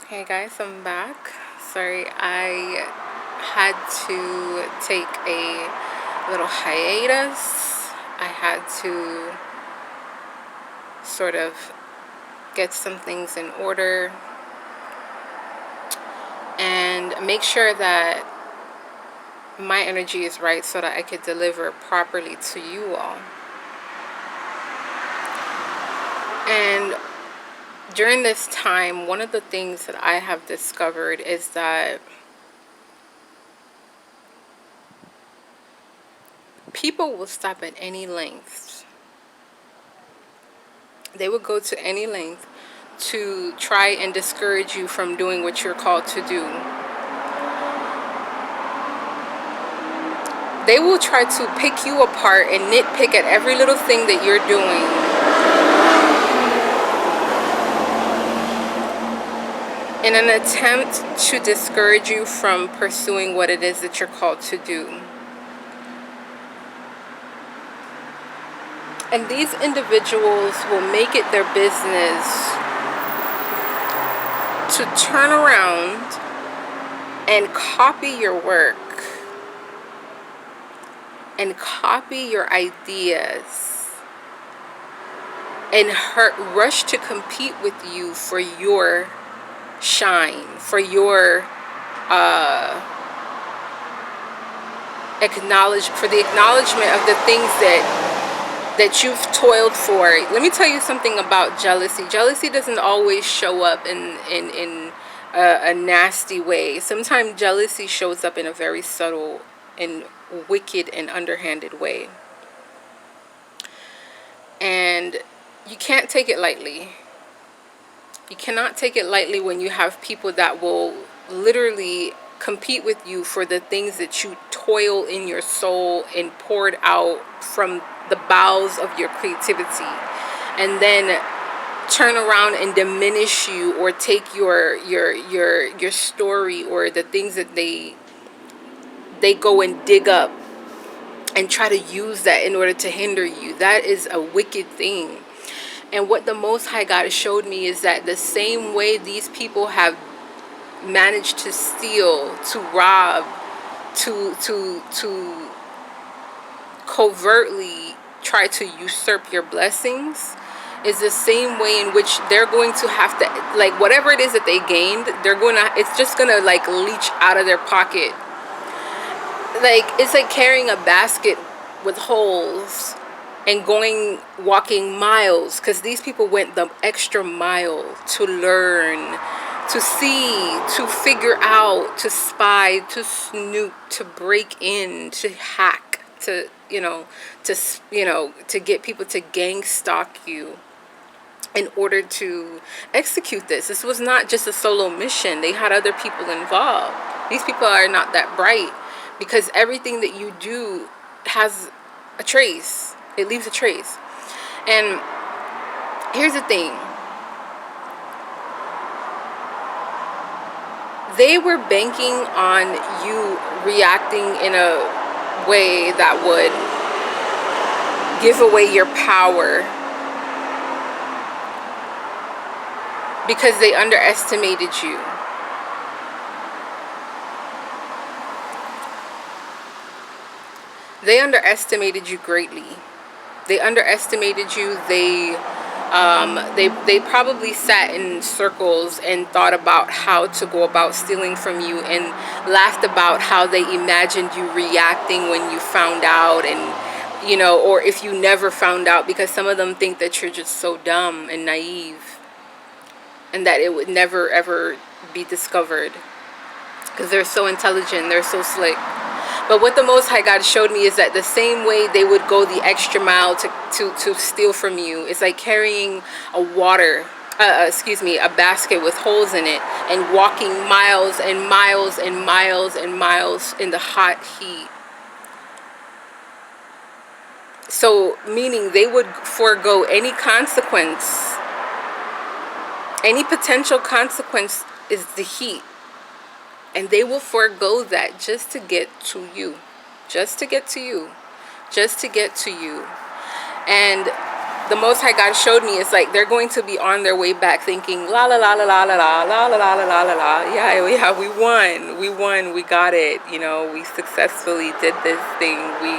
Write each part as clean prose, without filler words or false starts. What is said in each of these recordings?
Hey guys, I'm back. Sorry, I had to take a little hiatus. I had to sort of get some things in order and make sure that my energy is right so that I could deliver properly to you all. And during this time, one of the things that I have discovered is that people will stop at any length. They would go to any length to try and discourage you from doing what you're called to do. They will try to pick you apart and nitpick at every little thing that you're doing. In an attempt to discourage you from pursuing what it is that you're called to do. And these individuals will make it their business to turn around and copy your work and copy your ideas and rush to compete with you for your shine, for your the acknowledgement of the things that you've toiled for. Let me tell you something about jealousy. Jealousy doesn't always show up in a nasty way. Sometimes jealousy shows up in a very subtle and wicked and underhanded way. And you can't take it lightly. You cannot take it lightly when you have people that will literally compete with you for the things that you toil in your soul and poured out from the bowels of your creativity, and then turn around and diminish you or take your story or the things that they go and dig up and try to use that in order to hinder you. That is a wicked thing. And what the Most High God showed me is that the same way these people have managed to steal, to rob, to covertly try to usurp your blessings, is the same way in which they're going to have to, like, whatever it is that they gained, it's just gonna like leach out of their pocket. Like, it's like carrying a basket with holes and walking miles, because these people went the extra mile to learn, to see, to figure out, to spy, to snoop, to break in, to hack, to get people to gang stalk you in order to execute this. This was not just a solo mission. They had other people involved. These people are not that bright, because everything that you do has a trace. It leaves a trace. And here's the thing. They were banking on you reacting in a way that would give away your power, because they underestimated you. They underestimated you greatly. They underestimated you. They probably sat in circles and thought about how to go about stealing from you, and laughed about how they imagined you reacting when you found out, and or if you never found out, because some of them think that you're just so dumb and naive and that it would never ever be discovered, because they're so intelligent, they're so slick. But what the Most High God showed me is that the same way they would go the extra mile to steal from you, it's like carrying a basket with holes in it and walking miles and miles and miles and miles in the hot heat. So, meaning they would forego any consequence. Any potential consequence is the heat. And they will forego that just to get to you. Just to get to you. Just to get to you. And the Most High God showed me, it's like they're going to be on their way back thinking, la la la la la la la la la la la la la la. Yeah, yeah, we won, we got it. You know, we successfully did this thing. We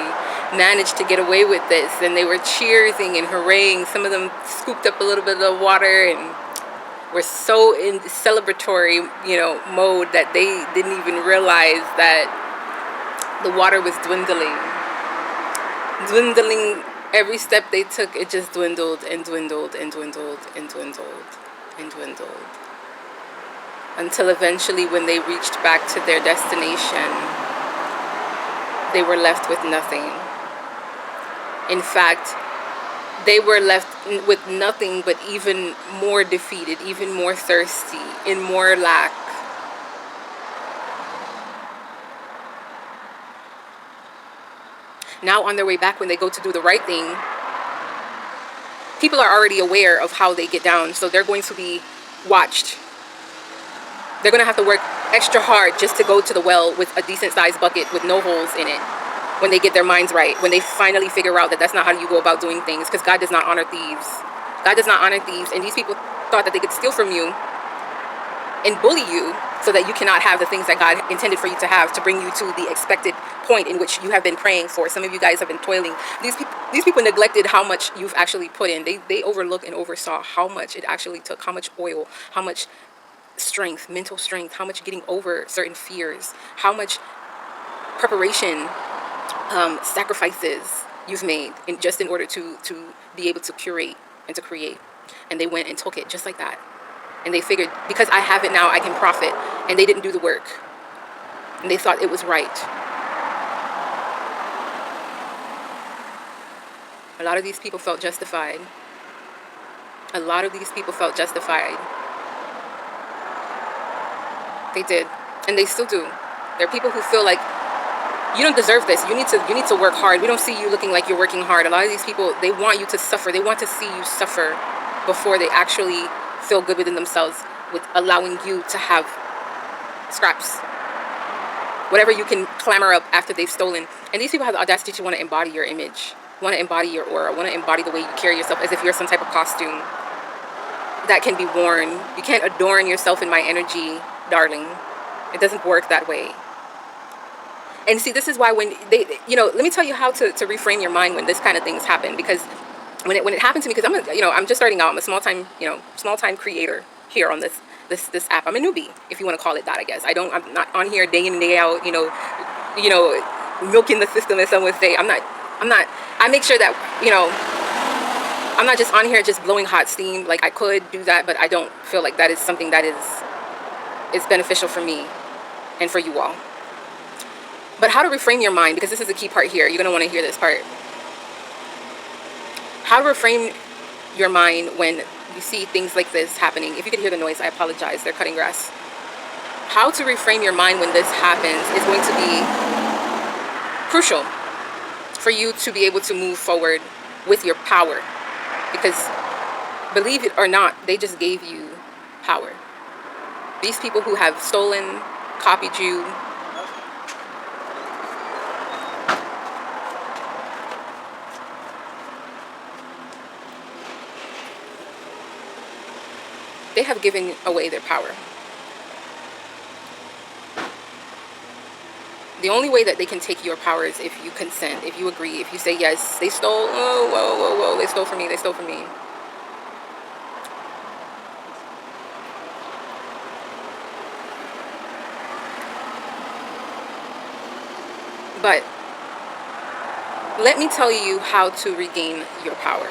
managed to get away with this. And they were cheering and hooraying. Some of them scooped up a little bit of water and were so in celebratory, you know, mode that they didn't even realize that the water was dwindling. Every step they took, it just dwindled and dwindled and dwindled and dwindled and dwindled, until eventually when they reached back to their destination, they were left with nothing. In fact, they were left with nothing but even more defeated, even more thirsty, in more lack. Now on their way back, when they go to do the right thing, people are already aware of how they get down, so they're going to be watched. They're going to have to work extra hard just to go to the well with a decent sized bucket with no holes in it, when they get their minds right, when they finally figure out that that's not how you go about doing things, because God does not honor thieves. God does not honor thieves, and these people thought that they could steal from you and bully you so that you cannot have the things that God intended for you to have, to bring you to the expected point in which you have been praying for. Some of you guys have been toiling. These people neglected how much you've actually put in. They overlooked and oversaw how much it actually took, how much oil, how much strength, mental strength, how much getting over certain fears, how much preparation, sacrifices you've made in order to be able to curate and to create. And they went and took it just like that. And they figured, because I have it now, I can profit. And they didn't do the work. And they thought it was right. A lot of these people felt justified. A lot of these people felt justified. They did. And they still do. There are people who feel like, you don't deserve this. You need to work hard. We don't see you looking like you're working hard. A lot of these people, they want you to suffer. They want to see you suffer before they actually feel good within themselves with allowing you to have scraps, whatever you can clamor up after they've stolen. And these people have the audacity to want to embody your image, want to embody your aura, want to embody the way you carry yourself, as if you're some type of costume that can be worn. You can't adorn yourself in my energy, darling. It doesn't work that way. And see, this is why when they, let me tell you how to reframe your mind when this kind of things happen. Because when it happened to me, because I'm just starting out. I'm a small time creator here on this app. I'm a newbie, if you want to call it that, I guess. I'm not on here day in and day out, milking the system, as some would say. I make sure that, I'm not just on here just blowing hot steam. Like, I could do that, but I don't feel like that is something that is beneficial for me and for you all. But how to reframe your mind, because this is the key part here. You're going to want to hear this part. How to reframe your mind when you see things like this happening. If you could hear the noise, I apologize. They're cutting grass. How to reframe your mind when this happens is going to be crucial for you to be able to move forward with your power. Because, believe it or not, they just gave you power. These people who have stolen, copied you, they have given away their power. The only way that they can take your power is if you consent, if you agree, if you say, yes, they stole, oh, whoa, whoa, whoa, they stole from me, they stole from me. But let me tell you how to regain your power.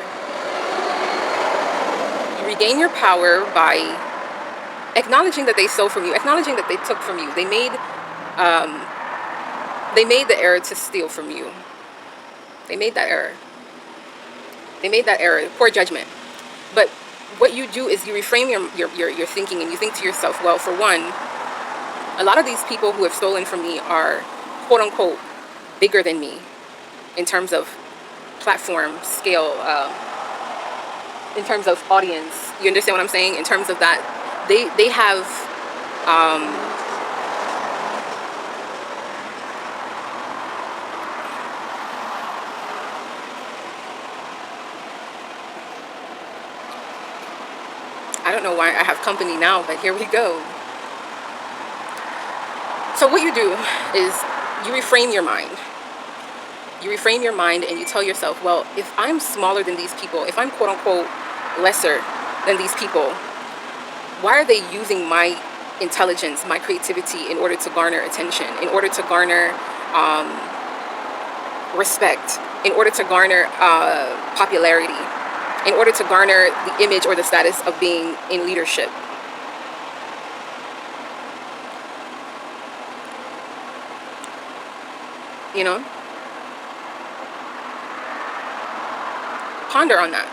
You regain your power by acknowledging that they stole from you, acknowledging that they took from you. They made the error to steal from you. They made that error. They made that error, poor judgment. But what you do is you reframe your thinking, and you think to yourself, well, for one, a lot of these people who have stolen from me are, quote unquote, bigger than me in terms of platform, scale, in terms of audience. You understand what I'm saying? In terms of that, they have I don't know why I have company now, but here we go. So what you do is you reframe your mind. You reframe your mind and you tell yourself, well, if I'm smaller than these people, if I'm quote unquote lesser than these people, why are they using my intelligence, my creativity in order to garner attention, in order to garner respect, in order to garner popularity, in order to garner the image or the status of being in leadership? You know? Ponder on that.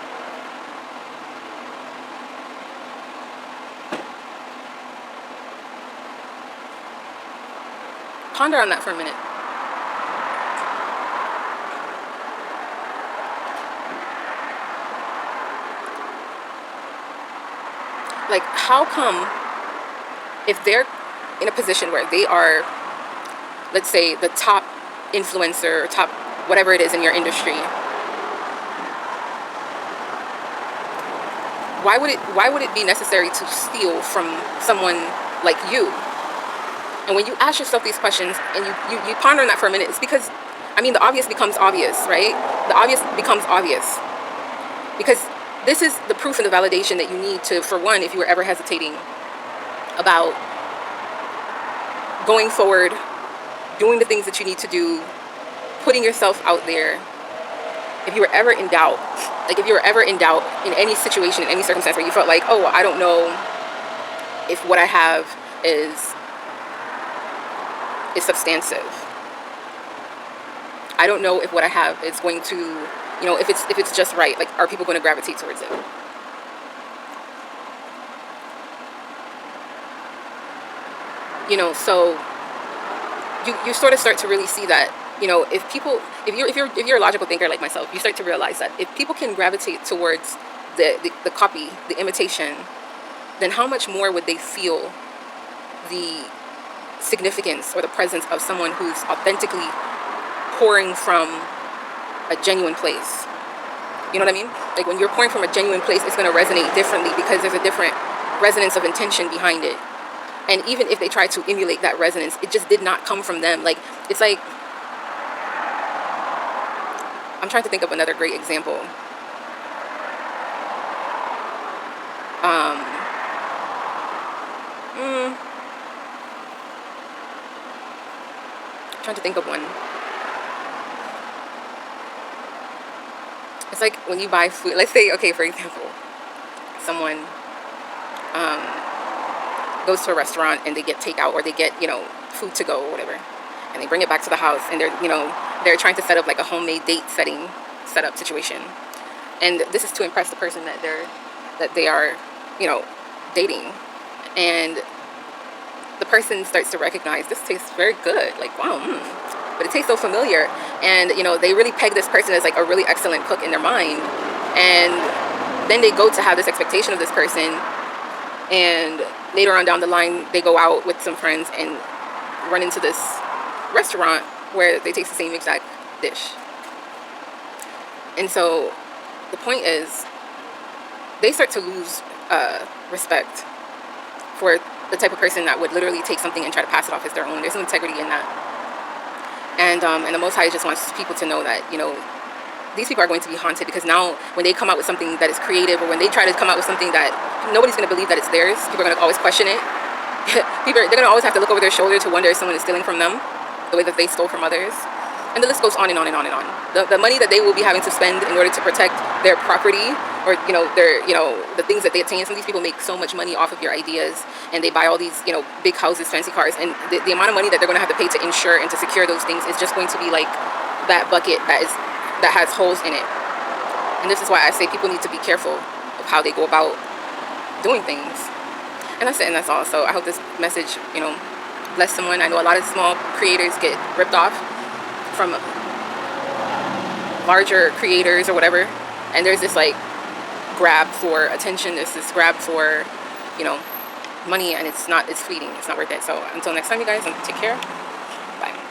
Ponder on that for a minute. Like, how come if they're in a position where they are, let's say, the top influencer or top whatever it is in your industry, why would it be necessary to steal from someone like you? And when you ask yourself these questions and you ponder on that for a minute, it's because, I mean, the obvious becomes obvious, right? The obvious becomes obvious. Because this is the proof and the validation that you need to, for one, if you were ever hesitating about going forward, doing the things that you need to do, putting yourself out there. If you were ever in doubt, like if you were ever in doubt in any situation, in any circumstance where you felt like, oh, I don't know if what I have is substantive. I don't know if what I have is going to, you know, if it's just right. Like, are people going to gravitate towards it? You know, so you sort of start to really see that, you know, if you're a logical thinker like myself, you start to realize that if people can gravitate towards the copy, the imitation, then how much more would they feel the significance or the presence of someone who's authentically pouring from a genuine place? You know what I mean? Like, when you're pouring from a genuine place, it's going to resonate differently because there's a different resonance of intention behind it. And even if they try to emulate that resonance, it just did not come from them. Like, it's like, I'm trying to think of another great example. Trying to think of one. It's like when you buy food. Let's say, okay, for example, someone goes to a restaurant and they get takeout or they get, you know, food to go or whatever, and they bring it back to the house and they're trying to set up like a homemade date setup situation, and this is to impress the person that they are, you know, dating, and the person starts to recognize this tastes very good, like, wow, but it tastes so familiar, and you know, they really peg this person as like a really excellent cook in their mind, and then they go to have this expectation of this person, and later on down the line they go out with some friends and run into this restaurant where they taste the same exact dish. And so the point is, they start to lose respect for the type of person that would literally take something and try to pass it off as their own. There's no integrity in that. And the Most High just wants people to know that, you know, these people are going to be haunted, because now when they come out with something that is creative, or when they try to come out with something that nobody's going to believe that it's theirs, people are going to always question it. They're going to always have to look over their shoulder to wonder if someone is stealing from them the way that they stole from others. And the list goes on and on and on and on. The money that they will be having to spend in order to protect their property, or the things that they attain. Some of these people make so much money off of your ideas, and they buy all these, you know, big houses, fancy cars, and the amount of money that they're going to have to pay to insure and to secure those things is just going to be like that bucket that has holes in it. And this is why I say people need to be careful of how they go about doing things. And that's it, and that's all. So I hope this message, you know, bless someone. I know a lot of small creators get ripped off from larger creators or whatever, and there's this like grab for attention, there's this grab for, you know, money, and it's fleeting, it's not worth it. So until next time, you guys, take care.